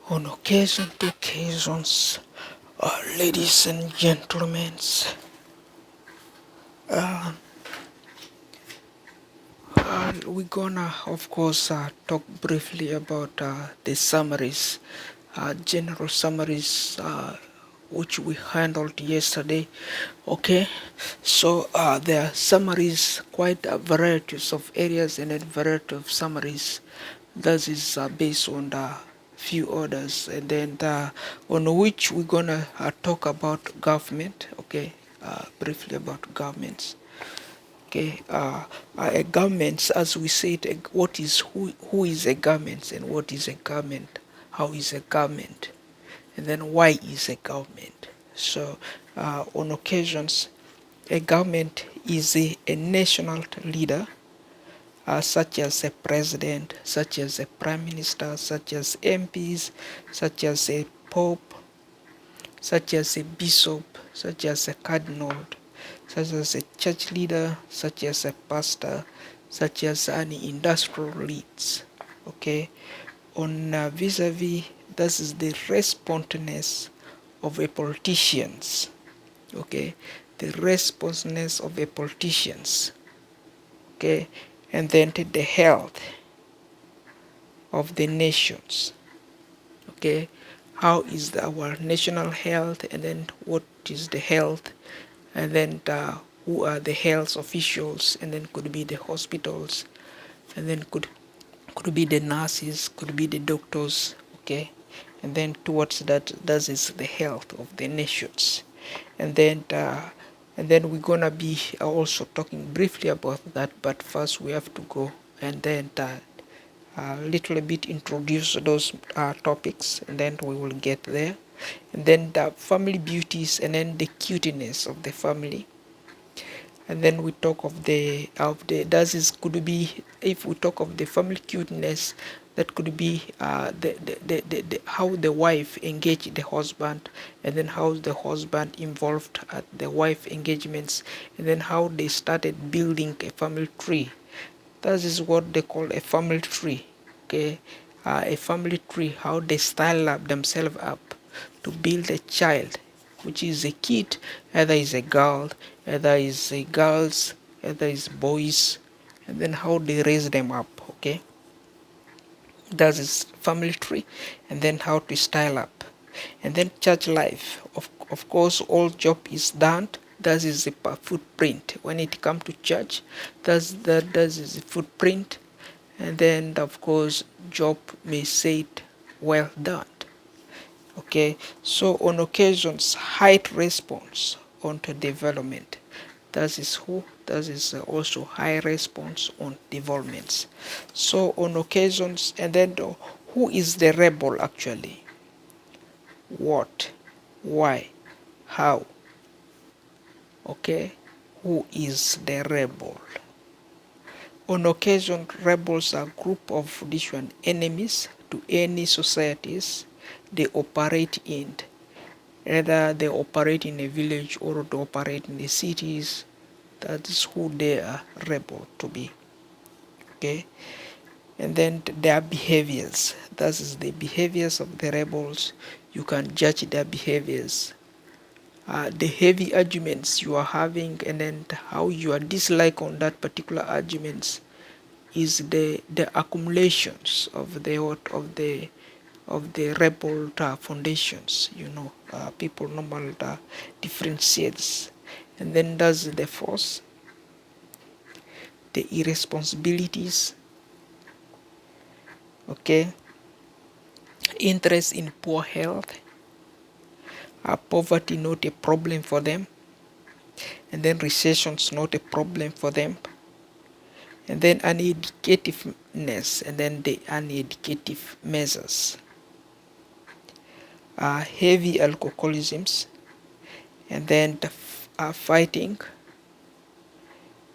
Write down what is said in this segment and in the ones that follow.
On occasion to occasions, ladies and gentlemen, uh, we're gonna, of course, talk briefly about the summaries, general summaries, which we handled yesterday. Okay, so there are summaries, quite a varieties of areas and a variety of summaries. That is based on the few orders, and then on which we're gonna talk about government. Okay, briefly about governments. Okay, a government, as we said, what is who is a government and what is a government, how is a government, and then why is a government. So, on occasions, a government is a national leader, such as a president, such as a prime minister, such as MPs, such as a pope, such as a bishop, such as a cardinal, such as a church leader, such as a pastor, such as an industrial leads. Okay, on vis-a-vis, this is the responsiveness of a politicians. Okay, the responsiveness of a politicians. Okay, and then the health of the nations. Okay, how is our national health, and then what is the health, and then who are the health officials, and then could be the hospitals, and then could be the nurses, could be the doctors. Okay, and then towards that is the health of the nations, and then we're gonna be also talking briefly about that, but first we have to go and then a little bit introduce those topics, and then we will get there, and then the family beauties, and then the cuteness of the family, and then we talk of the that is could be, if we talk of the family cuteness, that could be the how the wife engaged the husband, and then how the husband involved at the wife engagements, and then how they started building a family tree. That is what they call a family tree. Okay, a family tree, how they style up themselves up to build a child, which is a kid, either is a girl, either is a girls, either is boys, and then how they raise them up. Okay, that is family tree, and then how to style up, and then church life. Of course, all job is done. That is a footprint when it comes to church. That is a footprint, and then of course job may say it well done. Okay, so on occasions height response onto development, that is also high response on developments. So on occasions, and then who is the rebel actually, what, why, how. Okay, who is the rebel? On occasion, rebels are a group of different enemies to any societies they operate in. Either they operate in a village or they operate in the cities. That is who they are rebel to be. Okay, and then their behaviors. That is the behaviors of the rebels. You can judge their behaviors. The heavy arguments you are having, and then how you are dislike on that particular arguments, is the accumulations of the rebel foundations. People normal differentiates, and then does the force, the irresponsibilities. Okay, interest in poor health, poverty not a problem for them, and then recessions not a problem for them, and then uneducativeness, and then the uneducative measures, heavy alcoholisms, and then the fighting,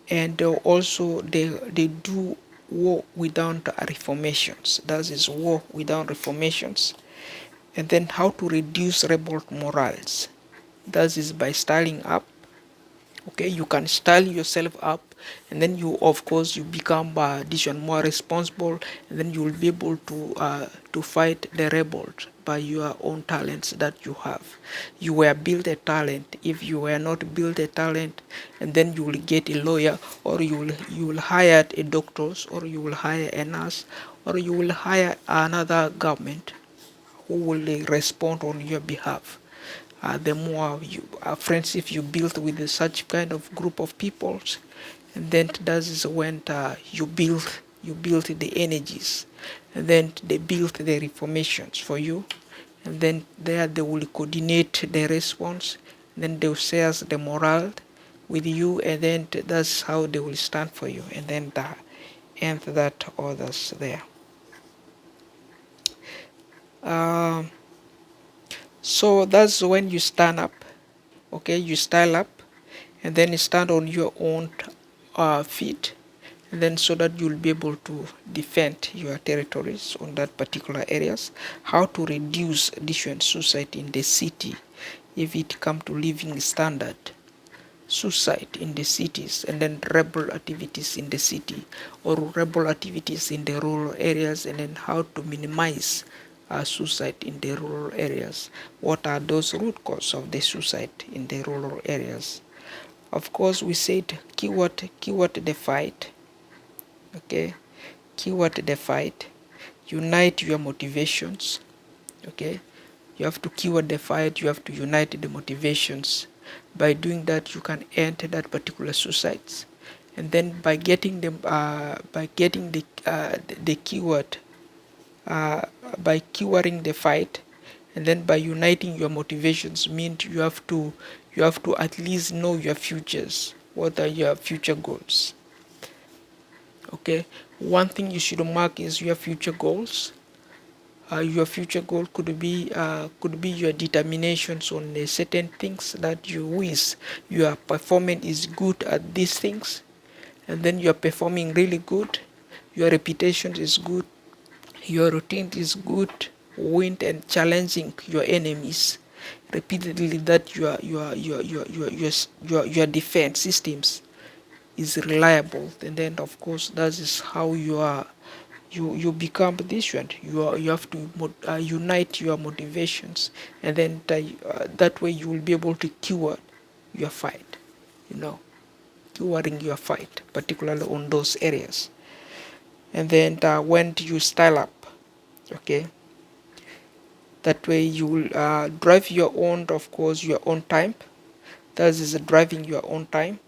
and also they do war without reformations. That is war without reformations, and then how to reduce rebel morals. That is by styling up. Okay, you can style yourself up and then you, of course, you become this one more responsible, and then you will be able to fight the rebels by your own talents that you have. You were built a talent. If you were not built a talent, and then you will get a lawyer, or you will hire a doctors, or you will hire a nurse, or you will hire another government who will respond on your behalf. The more you, friends, if you build with such kind of group of peoples, and then that is when you build the energies, and then they build the reformations for you, and then there they will coordinate the response, and then they will share the morale with you, and then that's how they will stand for you, and then the end that others there. Um, so that's when you stand up. Okay, you style up, and then you stand on your own feet, and then so that you'll be able to defend your territories on that particular areas. How to reduce addition suicide in the city, if it come to living standard, suicide in the cities, and then rebel activities in the city, or rebel activities in the rural areas, and then how to minimize suicide in the rural areas. What are those root causes of the suicide in the rural areas? Of course, we said keyword the fight. Okay, keyword the fight. Unite your motivations. Okay, you have to keyword the fight. You have to unite the motivations. By doing that, you can end that particular suicides. And then by getting the keyword, uh, by keywording the fight, and then by uniting your motivations, means you have to at least know your futures. What are your future goals? Okay, one thing you should mark is your future goals. Your future goal could be your determinations on certain things that you wish your performance is good at these things, and then you are performing really good. Your reputation is good. Your routine is good. Win and challenging your enemies repeatedly. That your defense systems is reliable, and then of course that is how you become this one. You have to unite your motivations, and then that way you will be able to cure your fight, you know curing your fight, particularly on those areas. And then when you style up, okay, that way you will drive your own, of course, your own time. That is driving your own time,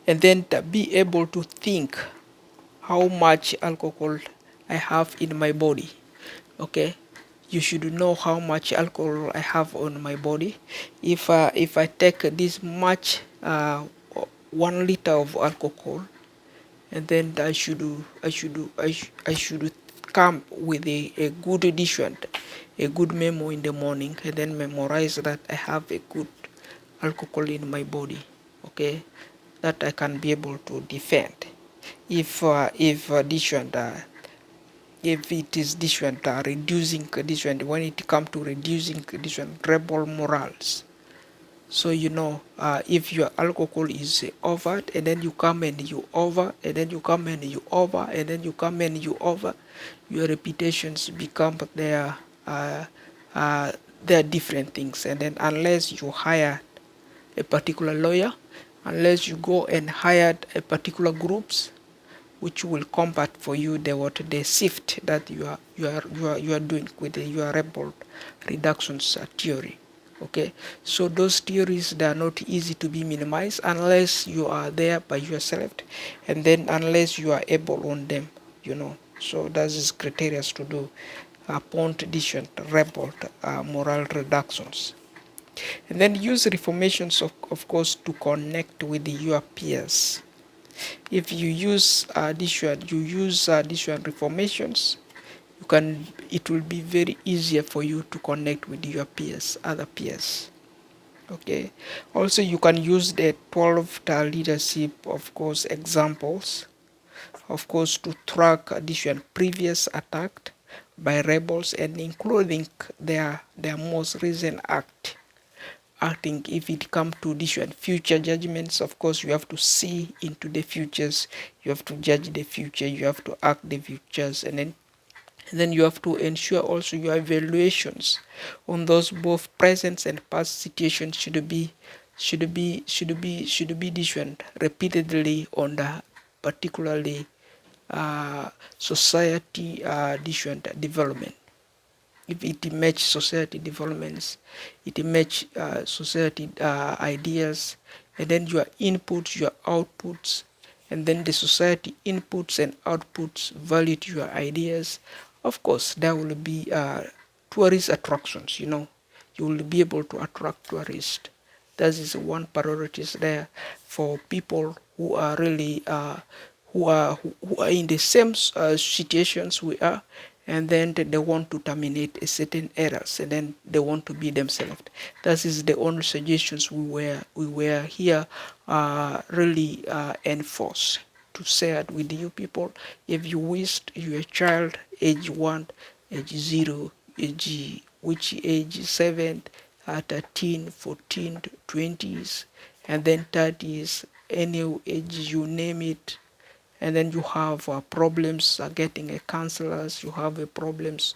and then be able to think how much alcohol I have in my body. Okay, you should know how much alcohol I have on my body. If I take this much 1 liter of alcohol, and then I should come with a good edition, a good memo in the morning, and then memorize that I have a good alcohol in my body. Okay, that I can be able to defend. If addition if it is different, reducing different, when it comes to reducing different rebel morals. So if your alcohol is over, and then you come and you over, and then you come and you over, and then you come and you over, your reputations become their different things. And then unless you hire a particular lawyer, unless you go and hire a particular groups which will combat for you the shift that you are doing with your rebel reductions theory. Okay, so those theories, they are not easy to be minimized unless you are there by yourself, and then unless you are able on them. So that is criteria to do upon addition rebel moral reductions. And then use reformations, of course, to connect with your peers. If you use addition reformations, it will be very easier for you to connect with your peers, other peers. Okay, also you can use the 12-star leadership, of course, examples, of course, to track addition previous attack by rebels, and including their most recent acting. If it comes to different future judgments, of course you have to see into the futures, you have to judge the future, you have to act the futures, and then you have to ensure also your evaluations on those both present and past situations should be different repeatedly on the particularly society different development. If it match society developments, it match society ideas, and then your inputs, your outputs, and then the society inputs and outputs value your ideas. Of course, there will be tourist attractions. You will be able to attract tourists. That is one priority there for people who are really who are in the same situations we are, and then they want to terminate a certain errors, and then they want to be themselves. That is the only suggestions we were here really enforced to share with you people. If you wish your child age 1, age 0, age which age 7, 13, 14, 20s, and then 30s, any age you name it, and then you have problems getting a counselors, you have problems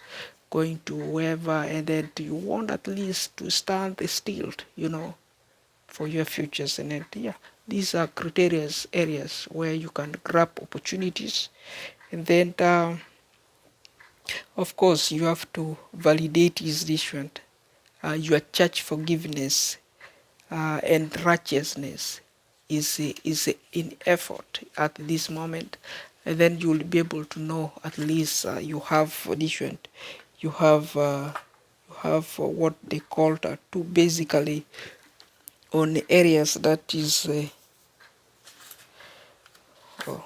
going to wherever, and then you want at least to stand still, for your futures. And then, yeah, these are criteria areas where you can grab opportunities. And then of course you have to validate is different, your church forgiveness and righteousness is in effort at this moment, and then you will be able to know at least you have different, you have what they call two basically on areas that is oh,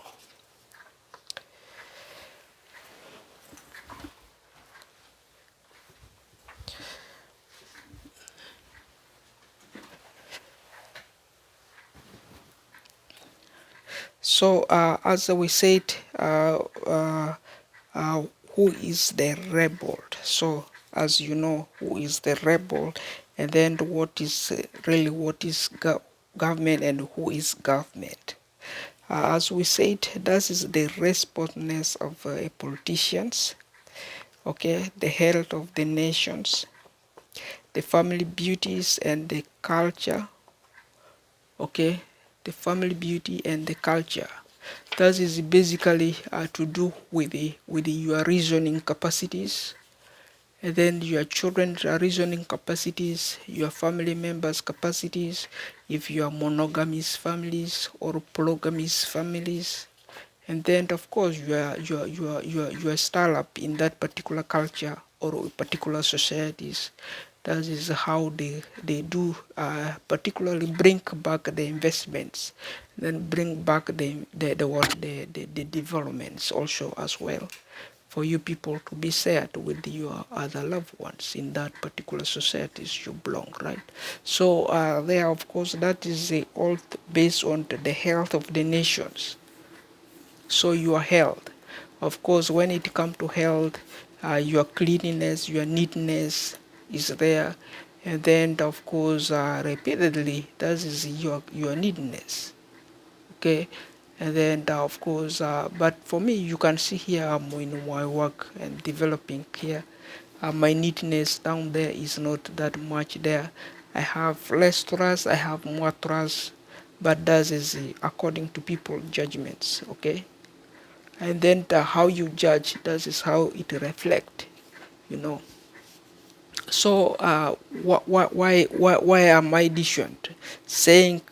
so as we said, uh, who is the rebel. So as you know, who is the rebel, and then what is really what is government and who is government. As we said, that is the responsiveness of politicians, okay, the health of the nations, the family beauties and the culture, okay, the family beauty and the culture. That is basically to do with your reasoning capacities, and then your children's reasoning capacities, your family members' capacities, if you are monogamous families or polygamous families, and then of course you are style up in that particular culture or particular societies. That is how they do particularly bring back the investments, then bring back the developments also as well, for you people to be shared with your other loved ones in that particular societies you belong, right? So there, of course, that is all based on the health of the nations. So your health, of course, when it comes to health, your cleanliness, your neatness is there, and then of course repeatedly that is your neatness, okay. And then of course but for me, you can see here I'm in my work and developing here, my neatness down there is not that much there. I have less trust, I have more trust, but that is according to people judgments, okay. And then how you judge, that is how it reflect, you know. So why am I different? Saying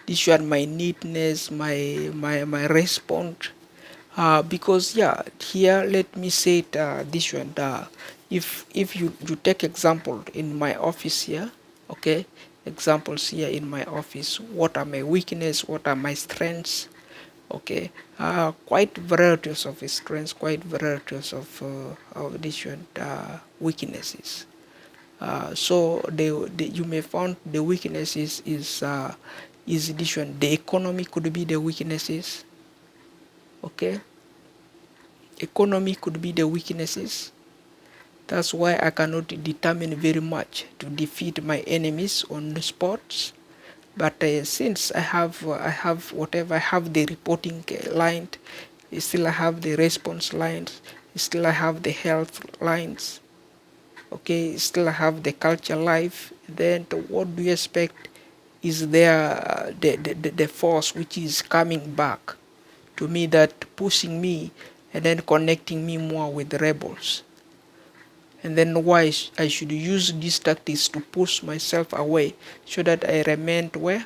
different my neatness, my response. Because yeah, here let me say it different. If you take example in my office here, okay, examples here in my office. What are my weakness? What are my strengths? Okay, quite varieties of strengths, quite varieties of different weaknesses. So you may find the weaknesses is different. The economy could be the weaknesses. Okay, economy could be the weaknesses. That's why I cannot determine very much to defeat my enemies on the spots. But since I have whatever, I have the reporting line, still I have the response lines, still I have the health lines, okay, still I have the culture life. Then what do you expect is there the force which is coming back to me, that pushing me and then connecting me more with the rebels? And then why I should use these tactics to push myself away so that I remain where?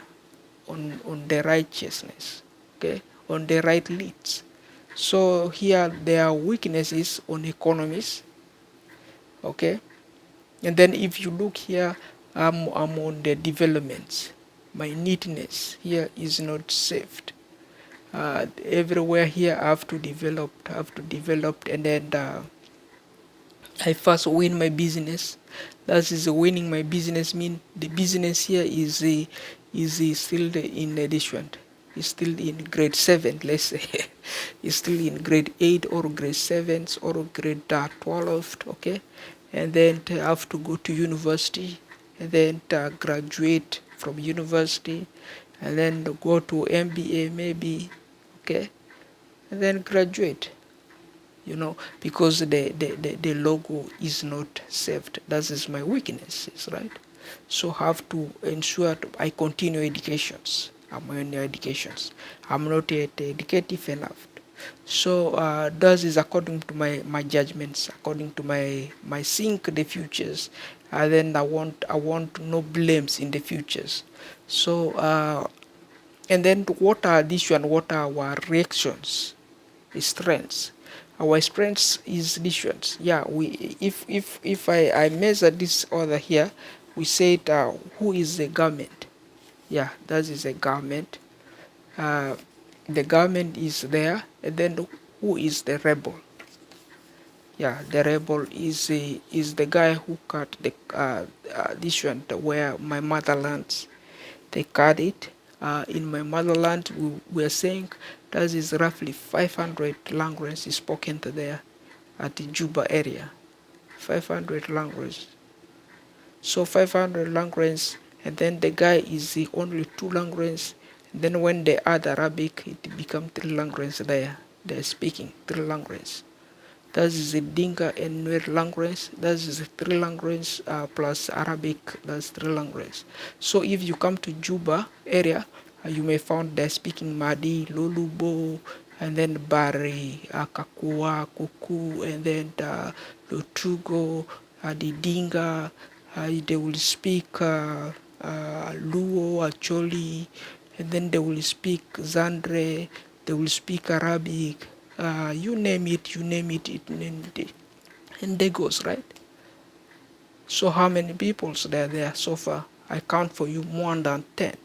On the righteousness, okay, on the right leads. So here there are weaknesses on economies, okay. And then if you look here, I'm on the developments. My neatness here is not saved. Everywhere here I have to develop, and then I first win my business. That is winning my business mean the business here is still in addition. Is still in grade 7, let's say. Is still in grade 8 or grade 7 or grade 12, okay? And then I have to go to university, and then graduate from university, and then go to MBA maybe, okay? And then graduate, because the logo is not saved. That is my weaknesses, right? So have to ensure I continue educations. I'm in educations. I'm not yet educative enough. So that is according to my judgments, according to my think the futures. Then I want no blames in the futures. So and then what are this one? What are our reactions? Strengths. Our strengths is decisions. Yeah, we if I measure this order here, we say who is the government? Yeah, that is a government. Uh, the government is there, and then who is the rebel? Yeah, the rebel is the guy who cut the this one where my motherland. They cut it. In my motherland, we are saying that is roughly 500 languages spoken there at the Juba area. 500 languages. So 500 languages, and then the guy is the only two languages. And then when they add Arabic, it becomes three languages there. They're speaking three languages. That is the Dinka and Nuer language. That is the three languages plus Arabic. That's three languages. So if you come to Juba area, you may find they're speaking Madi, Lulubo, and then Bari, Kakua, Kuku, and then Lutugo, the Dinga. They will speak Luo, Acholi, and then they will speak Zandre. They will speak Arabic. You name it, and they goes, right? So how many peoples there so far? I count for you more than 10.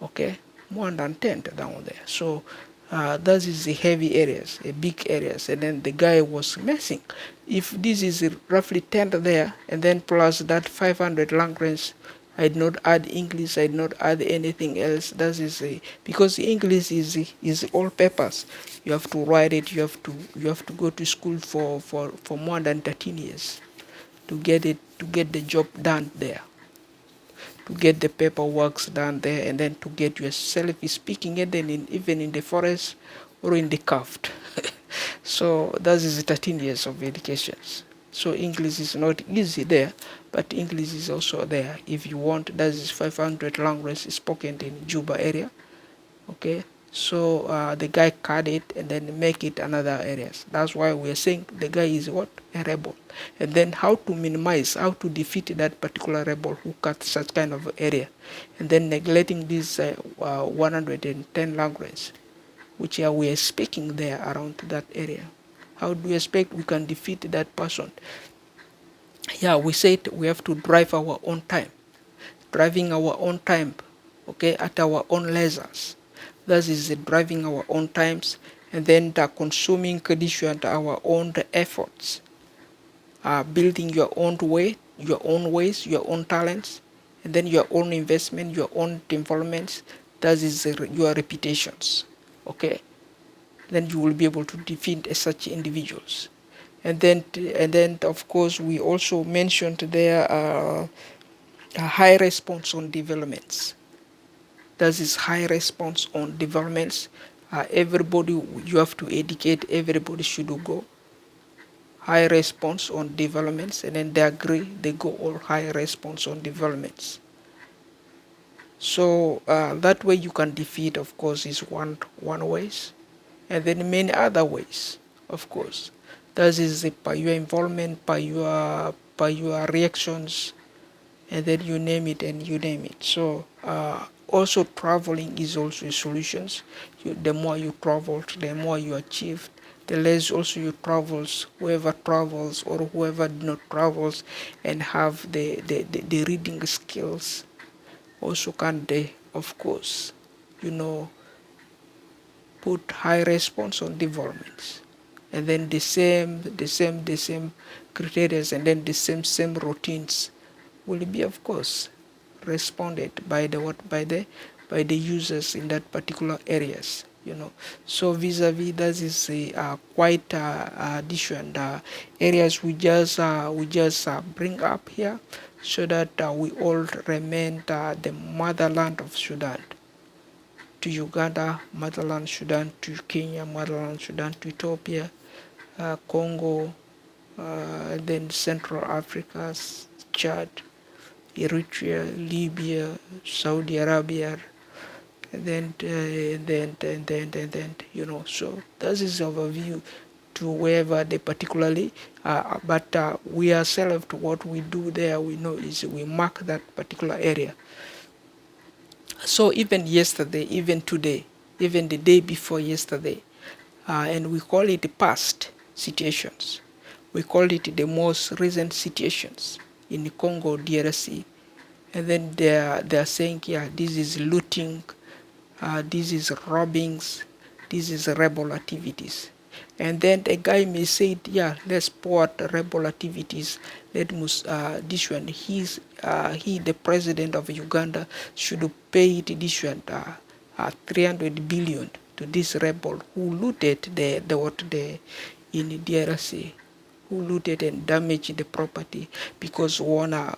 Okay, more than 10 down there. So that is the heavy areas, the big areas, and then the guy was messing. If this is roughly 10 there, and then plus that 500 language, I did not add English, I did not add anything else. That is because English is all papers. You have to write it. You have to go to school for more than 13 years to get it, to get the job done there, to get the paperwork done there, and then to get yourself speaking, and then even in the forest or in the craft. So that is 13 years of education. So English is not easy there, but English is also there. If you want, that is 500 languages spoken in Juba area. Okay, so the guy cut it and then make it another areas. That's why we're saying the guy is what? A rebel. And then how to minimize, how to defeat that particular rebel who cut such kind of area, and then neglecting these 110 languages which we are speaking there around that area. How do you expect we can defeat that person? Yeah, we said we have to drive our own time, driving our own time, okay, at our own leisures. That is driving our own times, and then the consuming condition our own efforts, building your own way, your own ways, your own talents, and then your own investment, your own developments. That is your reputations, okay. Then you will be able to defeat such individuals. And then of course we also mentioned there a high response on developments. That is high response on developments. Everybody, you have to educate, everybody should go high response on developments, and then they agree, they go all high response on developments. So that way you can defeat, of course, is one ways, and then many other ways, of course. That is by your involvement, by your reactions, and then you name it and you name it. So also traveling is also a solution. The more you travel, the more you achieve. The less also you travels, whoever travels or whoever not travels and have the reading skills also can they, of course, you know, put high response on developments. And then the same criteria, and then the same routines will be, of course, responded by the what by the users in that particular areas. So vis-a-vis, that is quite different areas we just bring up here, so that we all remain the motherland of Sudan to Uganda, motherland Sudan to Kenya, motherland Sudan to Ethiopia, Congo, then Central Africa, Chad, Eritrea, Libya, Saudi Arabia, and then so that is overview to wherever they particularly but we ourselves, to what we do there, we know is we mark that particular area. So even yesterday, even today, even the day before yesterday, and we call it the past situations. We call it the most recent situations in the Congo DRC. And then they're saying, yeah, this is looting, this is robbings, this is rebel activities. And then the guy may say, yeah, let's support rebel activities. This one, he, the president of Uganda, should pay this one 300 billion to this rebel who looted the in the DRC, who looted and damaged the property because wanna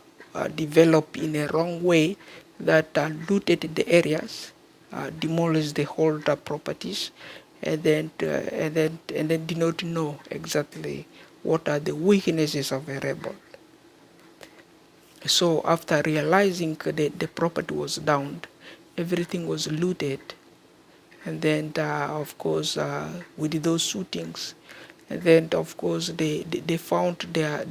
develop in a wrong way, that looted the areas, demolished the whole properties, and then did not know exactly what are the weaknesses of a rebel. So after realizing the property was downed, everything was looted, and then of course with those shootings, and then of course they found they are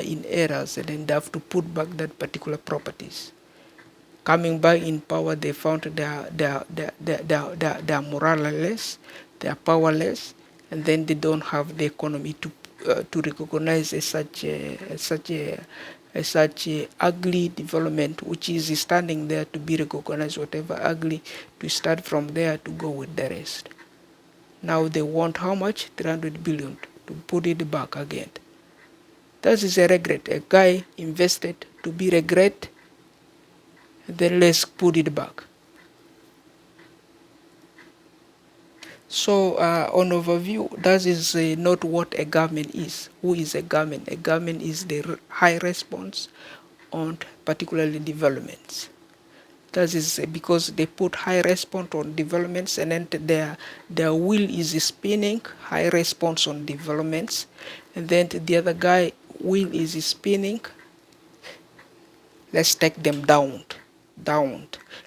in errors, and then they have to put back that particular properties. Coming back in power, they found they are moralless, they are powerless, and then they don't have the economy to recognize such a ugly development, which is standing there to be recognized. Whatever ugly, to start from there to go with the rest. Now they want how much? 300 billion to put it back again. That is a regret. A guy invested to be regret, then let's put it back. So on overview, that is not what a government is. Who is a government? A government is the high response on particularly developments. That is because they put high response on developments, and then their wheel is spinning, high response on developments, and then the other guy wheel is spinning, let's take them down,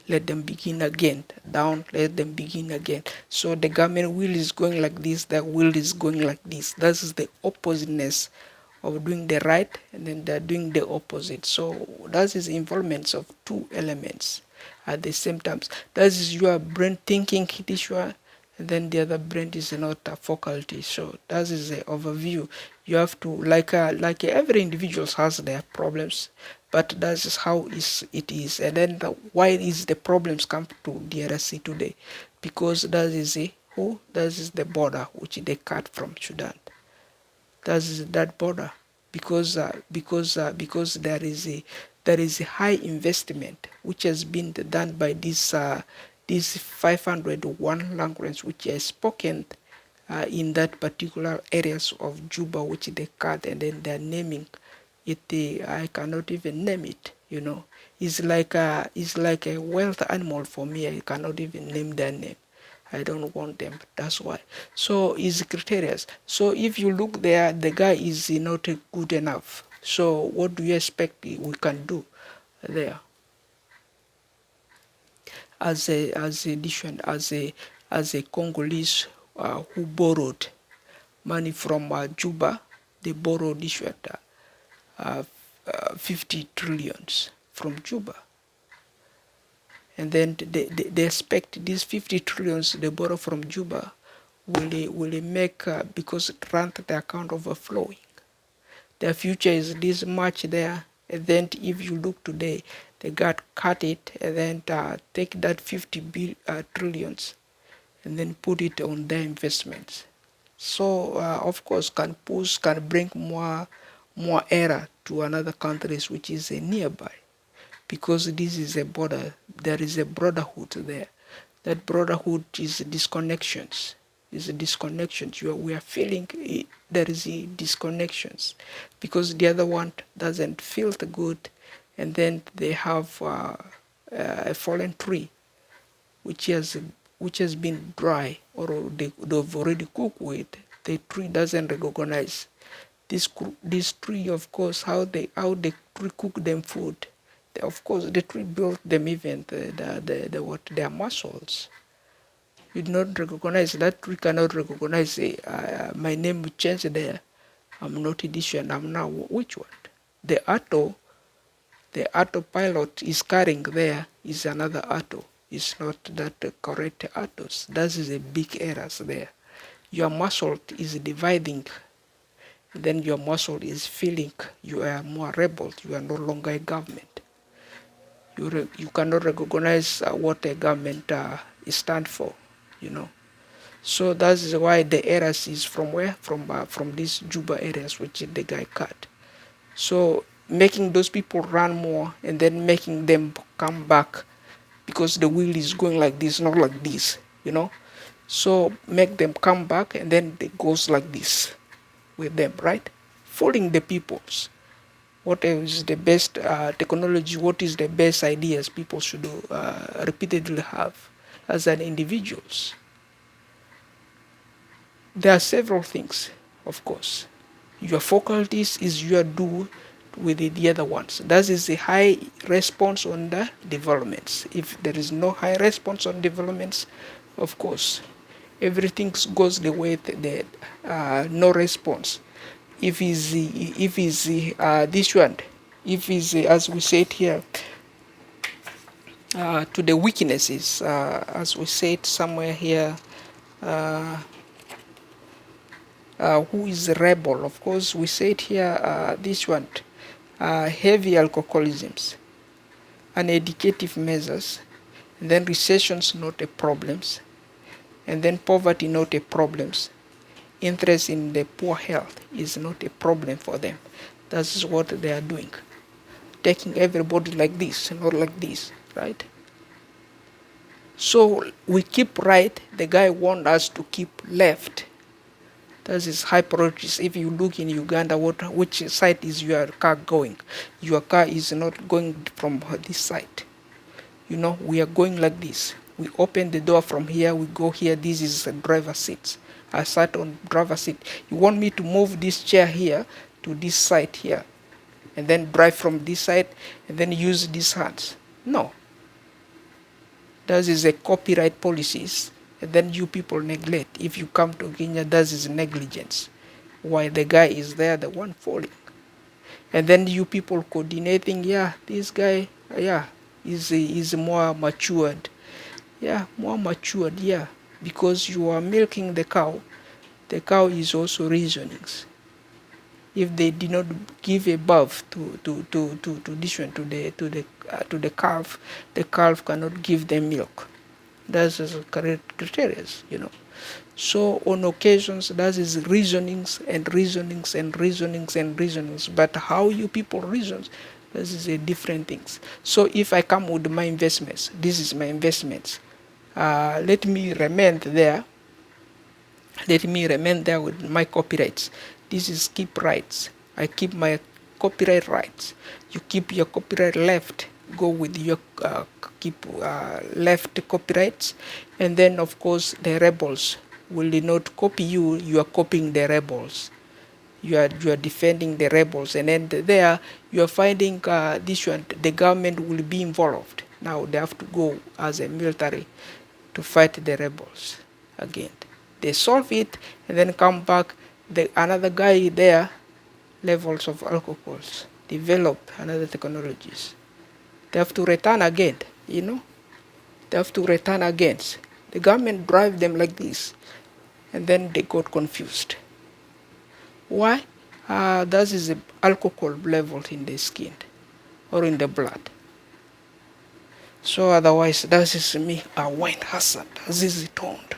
let them begin again, down, let them begin again. So the government wheel is going like this, the wheel is going like this. That is the oppositeness of doing the right, and then they're doing the opposite. So that is involvement of two elements at the same time. That is your brain thinking this one, and then the other brain is not a faculty. So that is the overview. You have to, like every individual has their problems, but that is how it is. And then why is the problems come to DRC today? Because that is the border which they cut from Sudan. That is that border, because there is a high investment which has been done by this 501 language which is spoken in that particular areas of Juba which they cut, and then they're naming it. I cannot even name it. It's like a wealth animal for me. I cannot even name their name. I don't want them. That's why. So is criteria. So if you look there, the guy is not good enough. So what do you expect we can do there as a nation, as a Congolese who borrowed money from Juba? They borrowed issued uh, 50 trillions from Juba. And then they expect these 50 trillions they borrow from Juba will make, because it runs the account overflowing. Their future is this much there. And then if you look today, they got cut it and then take that 50 trillions and then put it on their investments. So of course can bring more error to another countries which is nearby, because this is a border. There is a brotherhood there. That brotherhood is disconnections. Is disconnections. We are feeling it, there is disconnections, because the other one doesn't feel the good, and then they have a fallen tree which has been dry, or they've already cooked with. The tree doesn't recognize this tree. Of course, how they tree cook them food. Of course, the tree built them even the what their muscles. You do not recognize that tree, cannot recognize my name will change there. I'm not edition. I'm now which one? The auto, the autopilot is carrying there is another auto. It's not that correct autos. That is a big errors there. Your muscle is dividing, then your muscle is feeling you are more rebel. You are no longer a government. You cannot recognize what a government stand for, you know. So that is why the errors is from where? From these Juba areas which the guy cut. So making those people run more and then making them come back, because the wheel is going like this, not like this, you know. So make them come back and then it goes like this with them, right? Fooling the peoples. What is the best technology? What is the best ideas people should repeatedly have as an individuals? There are several things, of course. Your faculties is your do with the other ones. That is the high response on the developments. If there is no high response on developments, of course, everything goes the way the no response. If is this one, if is as we said here, to the weaknesses, as we said somewhere here. Who is a rebel? Of course, we said here this one, heavy alcoholisms, uneducative measures, and then recessions not a problems, and then poverty not a problems. Interest in the poor health is not a problem for them. That's what they are doing, taking everybody like this, not like this, right? So we keep right. The guy want us to keep left. That is high priorities. If you look in Uganda, which side is your car going? Your car is not going from this side. You know, we are going like this. We open the door from here, we go here. This is the driver's seat. I sat on driver's seat. You want me to move this chair here to this side here, and then drive from this side, and then use these hands? No. That is a copyright policies, and then you people neglect. If you come to Kenya, that is negligence. Why the guy is there, the one falling, and then you people coordinating. Yeah, this guy, yeah, is more matured. Yeah, more matured. Yeah, because you are milking the cow. The cow is also reasonings. If they did not give a birth to this one, to the calf cannot give them milk. That's a correct criteria, you know. So on occasions, that is reasonings and reasonings and reasonings and reasonings. But how you people reasons, this is a different things. So if I come with my investments, this is my investments. Let me remain there. Let me remain there with my copyrights. This is keep rights. I keep my copyright rights. You keep your copyright left. Go with your keep left copyrights, and then of course the rebels will not copy you. You are copying the rebels. You are defending the rebels, and then there you are finding this one. The government will be involved. Now they have to go as a military to fight the rebels again. They solve it and then come back. Another guy there, levels of alcohols, develop another technologies. They have to return again, you know. They have to return again. The government drive them like this, and then they got confused. Why? That is the alcohol level in the skin or in the blood. So otherwise, that is me, a wine hazard, as is toned.